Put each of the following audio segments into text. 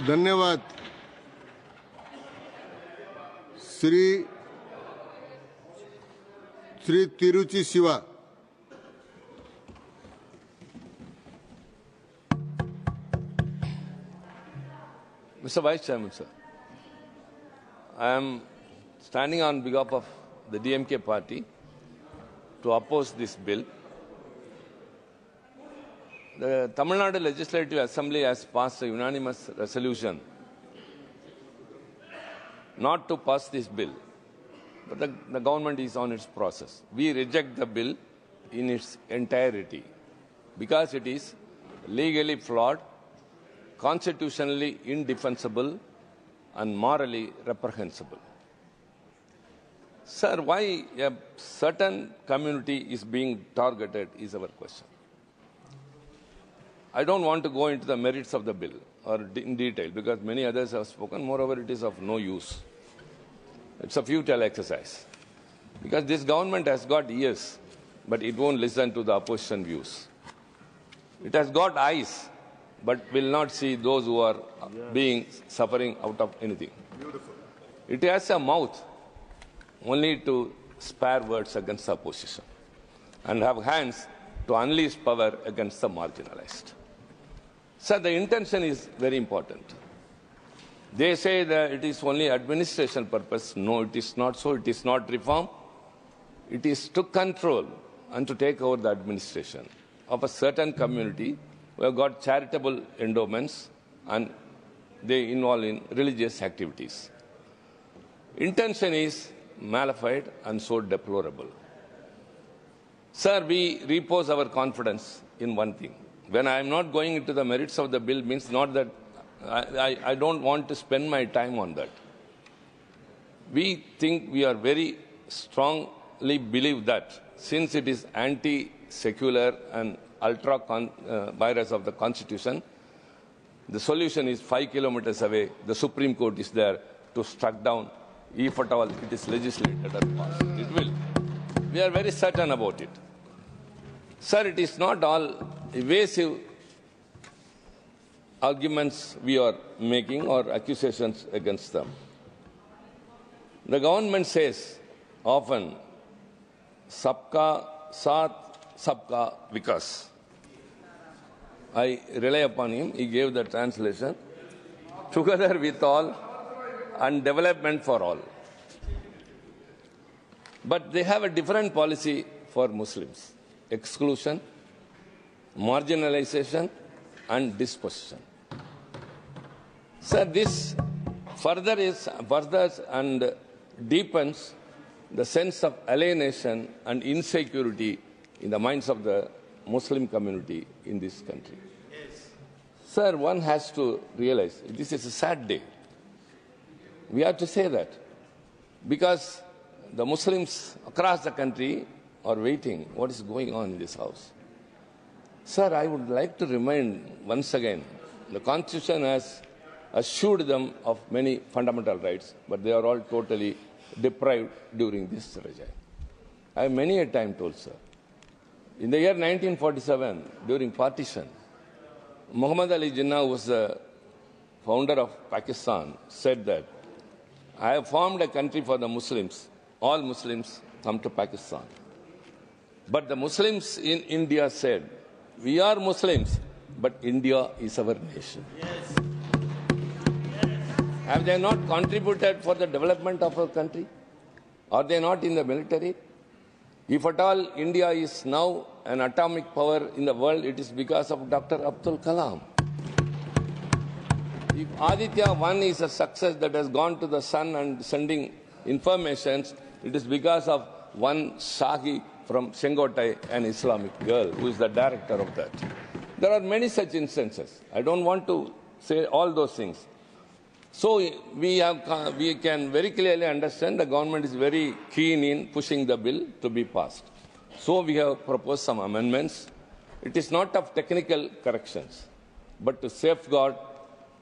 धन्यवाद। Shri Tiruchi Shiva. Mr. Vice Chairman, sir, I am standing on behalf of the DMK party to oppose this bill. The Tamil Nadu Legislative Assembly has passed a unanimous resolution not to pass this bill, but the government is on its process. We reject the bill in its entirety because it is legally flawed, constitutionally indefensible, and morally reprehensible. Sir, why a certain community is being targeted is our question. I don't want to go into the merits of the bill or in detail because many others have spoken. Moreover, it is of no use. It's a futile exercise because this government has got ears, but it won't listen to the opposition views. It has got eyes, but will not see those who are suffering out of anything. Beautiful. It has a mouth only to spare words against the opposition and have hands to unleash power against the marginalized. Sir, the intention is very important. They say that it is only administration purpose. No, it is not so. It is not reform. It is to control and to take over the administration of a certain community who have got charitable endowments and they involve in religious activities. Intention is malified and so deplorable. Sir, we repose our confidence in one thing. When I am not going into the merits of the bill means not that I don't want to spend my time on that. We think we are very strongly believe that since it is anti-secular and ultra-virus of the Constitution, the solution is 5 kilometers away. The Supreme Court is there to strike down. If at all it is legislated or passed, it will. We are very certain about it. Sir, it is not all evasive arguments we are making or accusations against them. The government says often, Sabka Saath, Sabka Vikas. I rely upon him. He gave the translation. Together with all and development for all. But they have a different policy for Muslims. Exclusion, marginalization, and dispossession. Sir, this furthers and deepens the sense of alienation and insecurity in the minds of the Muslim community in this country. Yes. Sir, one has to realize this is a sad day. We have to say that because the Muslims across the country are waiting what is going on in this house. Sir, I would like to remind once again, the Constitution has assured them of many fundamental rights, but they are all totally deprived during this regime. I have many a time told, sir, in the year 1947, during partition, Muhammad Ali Jinnah, who was the founder of Pakistan, said that I have formed a country for the Muslims. All Muslims come to Pakistan. But the Muslims in India said, we are Muslims, but India is our nation. Yes. Have they not contributed for the development of our country? Are they not in the military? If at all India is now an atomic power in the world, it is because of Dr. Abdul Kalam. If Aditya 1 is a success that has gone to the sun and sending informations, it is because of one Shahi from Sengotai, an Islamic girl, who is the director of that. There are many such instances. I don't want to say all those things. So we can very clearly understand the government is very keen in pushing the bill to be passed. So we have proposed some amendments. It is not of technical corrections, but to safeguard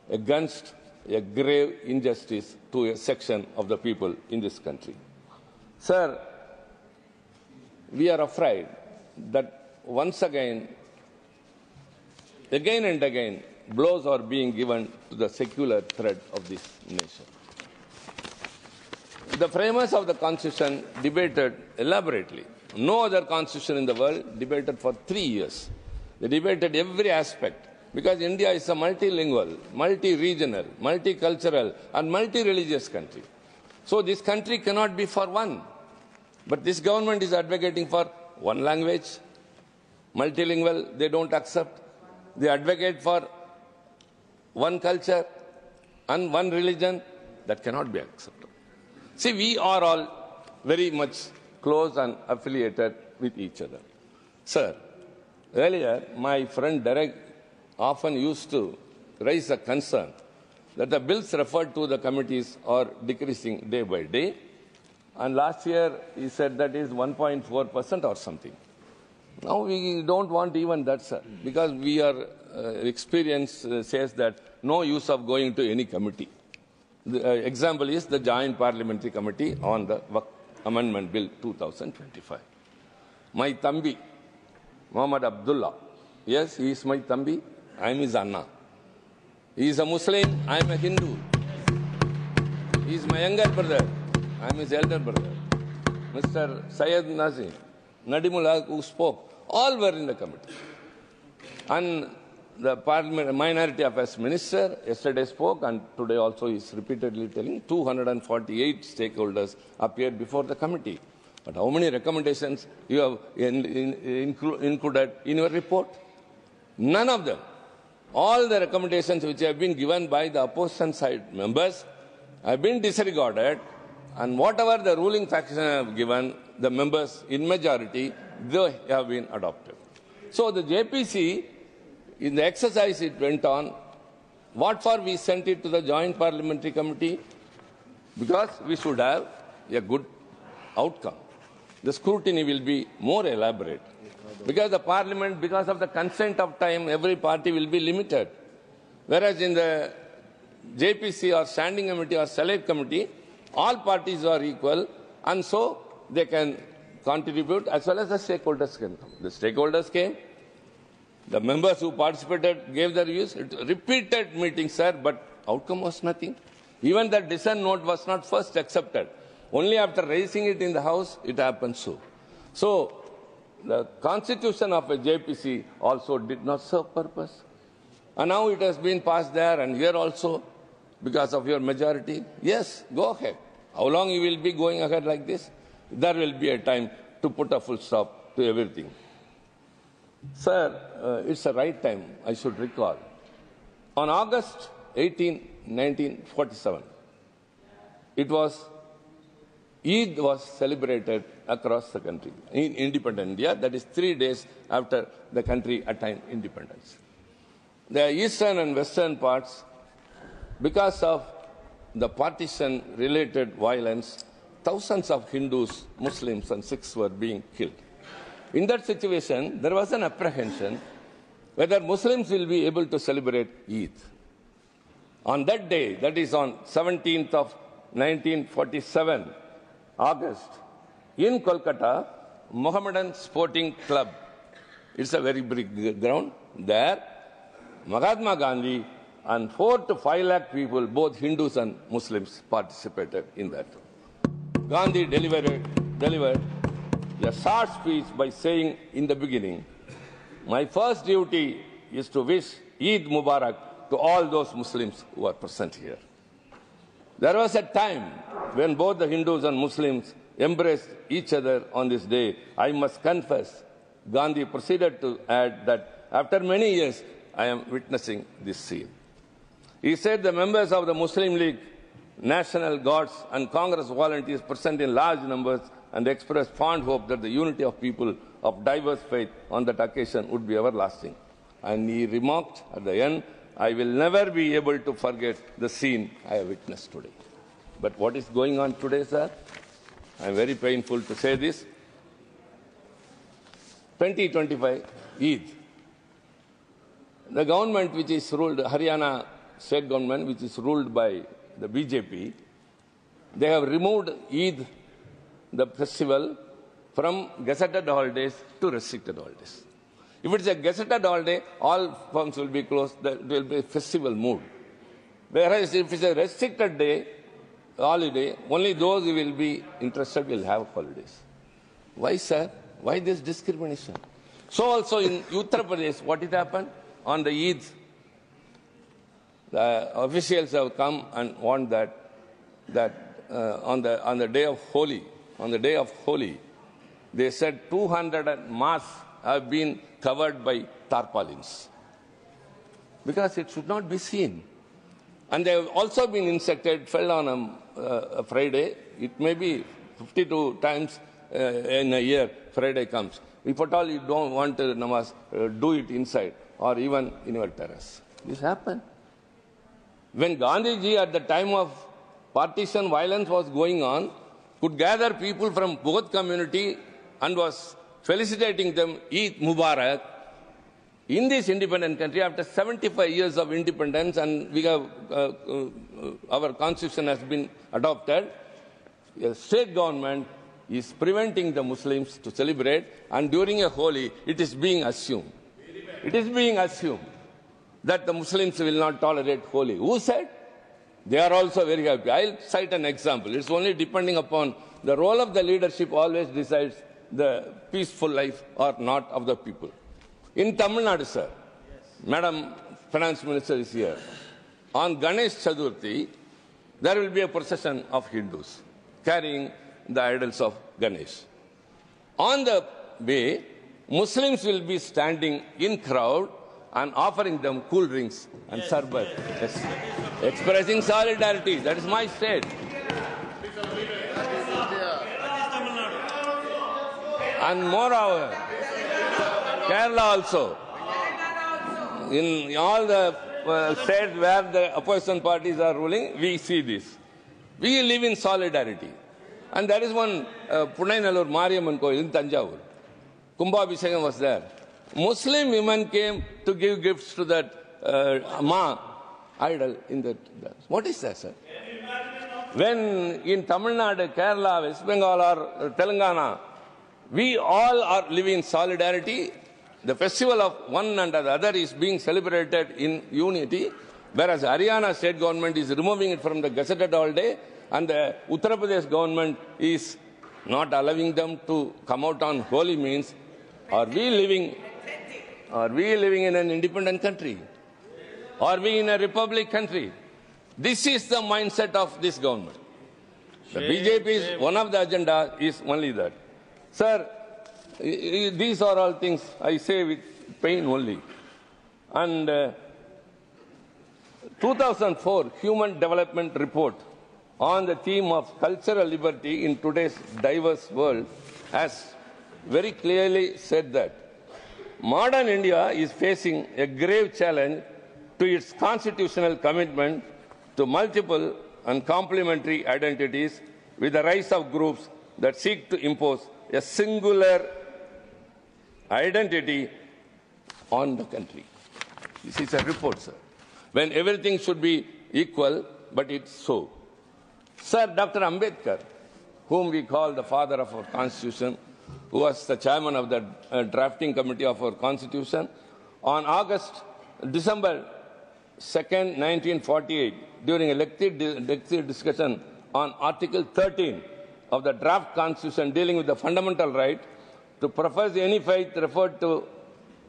against a grave injustice to a section of the people in this country. Sir, we are afraid that once again and again, blows are being given to the secular thread of this nation. The framers of the Constitution debated elaborately. No other constitution in the world debated for 3 years. They debated every aspect because India is a multilingual, multi-regional, multicultural and multi-religious country. So this country cannot be for one. But this government is advocating for one language, multilingual, they don't accept. They advocate for one culture and one religion, that cannot be accepted. See, we are all very much close and affiliated with each other. Sir, earlier my friend Derek often used to raise a concern that the bills referred to the committees are decreasing day by day. And last year he said that is 1.4% or something. Now we don't want even that, sir, because we are experience says that no use of going to any committee. The example is the Joint Parliamentary Committee on the Amendment Bill 2025. My Tambi, Muhammad Abdullah, yes, he is my Tambi, I am his Anna. He is a Muslim, I am a Hindu. He is my younger brother, I am his elder brother. Mr. Syed Nazim, Nadimullah, who spoke, all were in the committee. And the Parliament Minority Affairs Minister yesterday spoke, and today also is repeatedly telling 248 stakeholders appeared before the committee. But how many recommendations you have included in your report? None of them. All the recommendations which have been given by the opposition side members have been disregarded, and whatever the ruling faction have given, the members in majority, they have been adopted. So the JPC, in the exercise it went on, what for we sent it to the Joint Parliamentary Committee? Because we should have a good outcome. The scrutiny will be more elaborate. Because the Parliament, because of the consent of time, every party will be limited. Whereas in the JPC or Standing Committee or Select Committee, all parties are equal, and so they can contribute as well as the stakeholders can come. The stakeholders came. The members who participated gave their views. Repeated meetings, sir, but outcome was nothing. Even the dissent note was not first accepted. Only after raising it in the House, it happened so. So, the constitution of a JPC also did not serve purpose. And now it has been passed there and here also, because of your majority. Yes, go ahead. How long you will be going ahead like this? There will be a time to put a full stop to everything. Sir, it's the right time, I should recall. On August 18, 1947, Eid was celebrated across the country in independent India, that is 3 days after the country attained independence. The eastern and western parts, because of the partition-related violence, thousands of Hindus, Muslims and Sikhs were being killed. In that situation, there was an apprehension whether Muslims will be able to celebrate Eid. On that day, that is on 17th of 1947, August, in Kolkata, Mohammedan Sporting Club, it's a very big ground, there, Mahatma Gandhi and 4 to 5 lakh people, both Hindus and Muslims, participated in that. Gandhi delivered a short speech by saying in the beginning, my first duty is to wish Eid Mubarak to all those Muslims who are present here. There was a time when both the Hindus and Muslims embraced each other on this day. I must confess, Gandhi proceeded to add that after many years, I am witnessing this scene. He said the members of the Muslim League, National Guards and Congress volunteers present in large numbers and expressed fond hope that the unity of people of diverse faith on that occasion would be everlasting. And he remarked at the end, I will never be able to forget the scene I have witnessed today. But what is going on today, sir? I am very painful to say this. 2025 Eid. The government which is ruled, Haryana state government which is ruled by the BJP, they have removed Eid, the festival, from gazetted holidays to restricted holidays. If it's a gazetted holiday, all firms will be closed. There will be a festival mood. Whereas if it's a restricted day, holiday, only those who will be interested will have holidays. Why, sir? Why this discrimination? So also in Uttar Pradesh, what it happened? On the Eid, the officials have come and warned that on the day of Holi, they said 200 mosques have been covered by tarpaulins because it should not be seen. And they have also been insected, fell on a Friday. It may be 52 times in a year, Friday comes. If at all you don't want to namaz, do it inside or even in your terrace. This happened. When Gandhiji at the time of partition violence was going on, could gather people from both community and was felicitating them, Eid Mubarak. In this independent country, after 75 years of independence, and we have, our constitution has been adopted, a state government is preventing the Muslims to celebrate, and during a Holi, it is being assumed. It is being assumed that the Muslims will not tolerate Holi. Who said? They are also very happy. I'll cite an example. It's only depending upon the role of the leadership always decides the peaceful life or not of the people. In Tamil Nadu, sir, Madam Finance Minister is here. On Ganesh Chaturthi, there will be a procession of Hindus carrying the idols of Ganesh. On the way, Muslims will be standing in crowd and offering them cool drinks and sarbat. Yes. Expressing solidarity. That is my state. And moreover, Kerala also. In all the states where the opposition parties are ruling, we see this. We live in solidarity. And there is one Punainallur Mariamman Koil in Tanjavur. Kumbhabhishekam was there. Muslim women came to give gifts to that Ma idol in that. What is that, sir? When in Tamil Nadu, Kerala, West Bengal or Telangana, we all are living in solidarity. The festival of one and the other is being celebrated in unity, whereas Haryana state government is removing it from the gazetted holiday, and the Uttar Pradesh government is not allowing them to come out on Holi. Means, are we living in an independent country? Are we in a republic country? This is the mindset of this government. The BJP's one of the agenda is only that. Sir, these are all things I say with pain only. And 2004 Human Development Report on the theme of cultural liberty in today's diverse world has very clearly said that modern India is facing a grave challenge to its constitutional commitment to multiple and complementary identities, with the rise of groups that seek to impose a singular identity on the country. This is a report, sir. When everything should be equal, but it's so. Sir, Dr. Ambedkar, whom we call the father of our Constitution, who was the chairman of the drafting committee of our Constitution, on December 2nd, 1948, during a lengthy discussion on Article 13 of the draft Constitution dealing with the fundamental right to profess any faith, referred to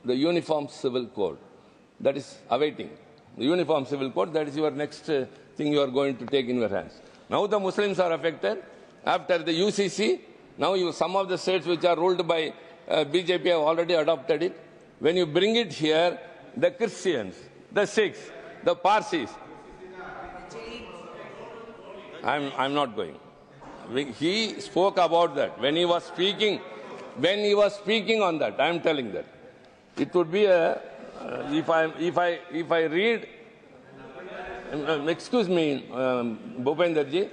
the Uniform Civil Code. That is awaiting. The Uniform Civil Code, that is your next thing you are going to take in your hands. Now the Muslims are affected. After the UCC, now some of the states which are ruled by BJP have already adopted it. When you bring it here, the Christians, the Sikhs, the Parsis, I'm not going. He spoke about that when he was speaking. When he was speaking on that, I am telling that it would be a if I read. Excuse me, Bhupenderji,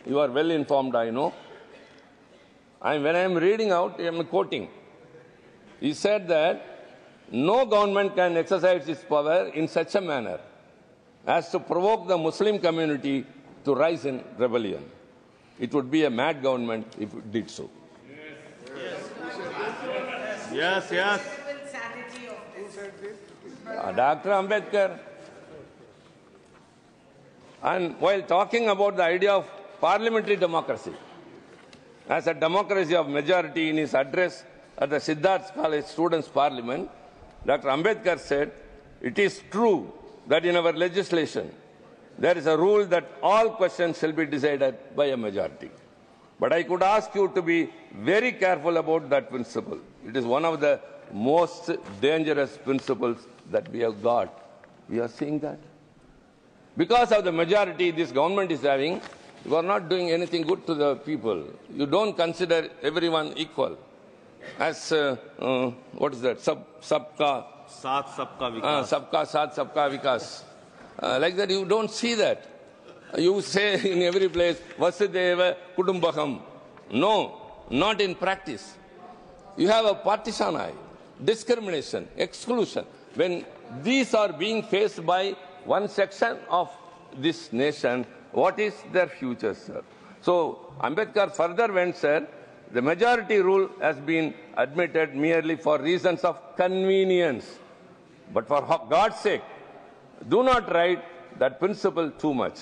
you are well informed, I know. When I am reading out, I am quoting. He said that no government can exercise its power in such a manner as to provoke the Muslim community to rise in rebellion. It would be a mad government if it did so. Yes. Civil sanity Dr. Ambedkar. And while talking about the idea of parliamentary democracy, as a democracy of majority, in his address at the Siddharth College Students' Parliament, Dr. Ambedkar said, "It is true that in our legislation, there is a rule that all questions shall be decided by a majority. But I could ask you to be very careful about that principle. It is one of the most dangerous principles that we have got." We are seeing that. Because of the majority this government is having, you are not doing anything good to the people. You don't consider everyone equal. As, what is that? Sabka साथ सबका विकास. Sabka Saath, Sabka Vikas. Like that, you don't see that. You say in every place, Vasudeva Kudumbakam. No, not in practice. You have a partisan eye, discrimination, exclusion. When these are being faced by one section of this nation, what is their future, sir? So, Ambedkar further went, sir, the majority rule has been admitted merely for reasons of convenience. But for God's sake, do not write that principle too much.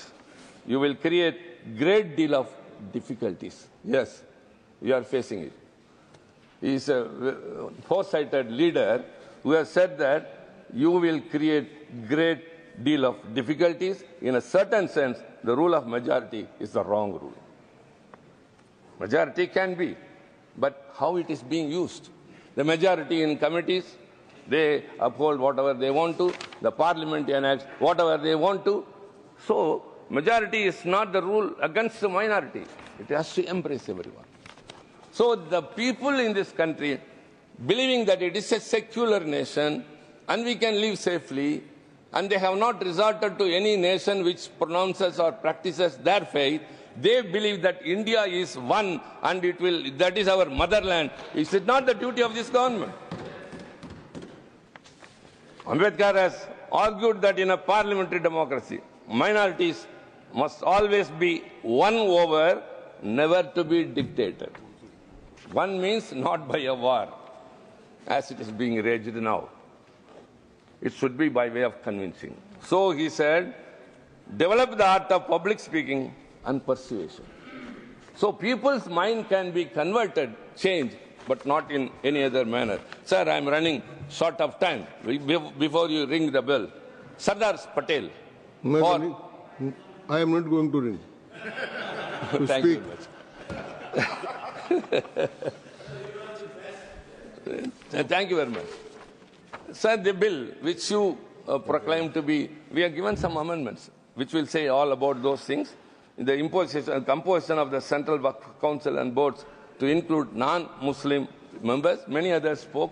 You will create great deal of difficulties. Yes, we are facing it. He is a foresighted leader who has said that you will create great deal of difficulties. In a certain sense, the rule of majority is the wrong rule. Majority can be, but how it is being used? The majority in committees, they uphold whatever they want to. The parliament enacts whatever they want to. So, majority is not the rule against the minority. It has to embrace everyone. So, the people in this country, believing that it is a secular nation and we can live safely, and they have not resorted to any nation which pronounces or practices their faith, they believe that India is one and that is our motherland. Is it not the duty of this government? Ambedkar has argued that in a parliamentary democracy, minorities must always be won over, never to be dictated. One means not by a war, as it is being raged now. It should be by way of convincing. So he said, develop the art of public speaking and persuasion. So people's mind can be converted, changed, but not in any other manner. Sir, I am running short of time. Before you ring the bell, Sardar Patel. I am not going to ring. To Thank speak. you very much. Thank you very much. Sir, the bill which you proclaim to be, we have given some amendments which will say all about those things. The imposition, composition of the Central Waqf Council and boards to include non-Muslim members. Many others spoke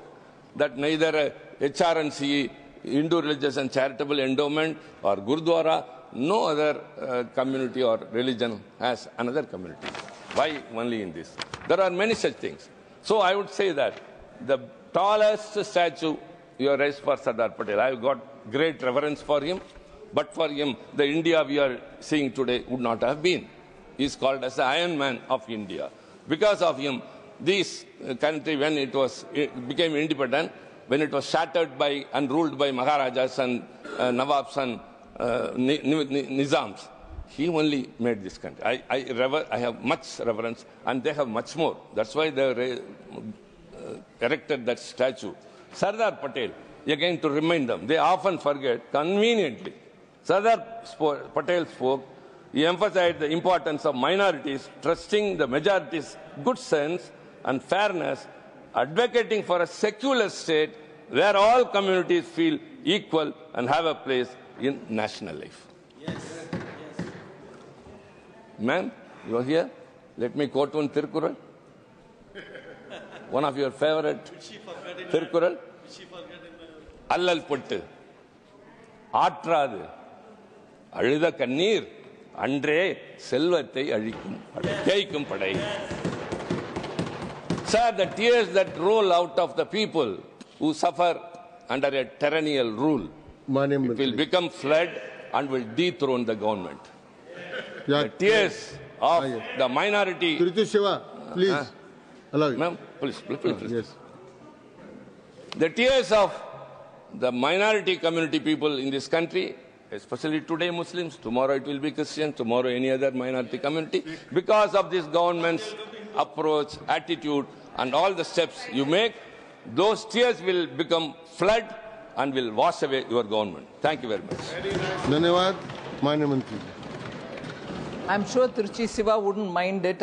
that neither HRNC, Hindu Religious and Charitable Endowment, or Gurdwara, no other community or religion has another community. Why only in this? There are many such things. So I would say that the tallest statue you have raised for Sardar Patel, I have got great reverence for him. But for him, the India we are seeing today would not have been. He is called as the Iron Man of India. Because of him, this country, when it became independent, when it was shattered by and ruled by Maharajas and Nawabs and Nizams, he only made this country. I have much reverence, and they have much more. That's why they erected that statue. Sardar Patel, again to remind them, they often forget, conveniently. Sardar Patel spoke, he emphasized the importance of minorities, trusting the majority's good sense and fairness, advocating for a secular state where all communities feel equal and have a place in national life. Yes. Ma'am, you are here? Let me quote one Tirukkural. One of your favorite Tirukkural. Allal Puttu. Aatradu. அழுத கண்ணீர் அன்றே செல்வத்தை அழிக்கும் ஜெயிக்கும் படை. Sir, the tears that roll out of the people who suffer under a tyrannical rule, it will become flood and will dethrone the government. The tears of the minority. Tiruchi Shiva, please allow you. Ma'am, please. Yes. The tears of the minority community people in this country, especially today Muslims, tomorrow it will be Christians, tomorrow any other minority community, because of this government's approach, attitude, and all the steps you make, those tears will become flood and will wash away your government. Thank you very much. धन्यवाद माननीय मंत्री जी. I'm sure Tiruchi Siva wouldn't mind it.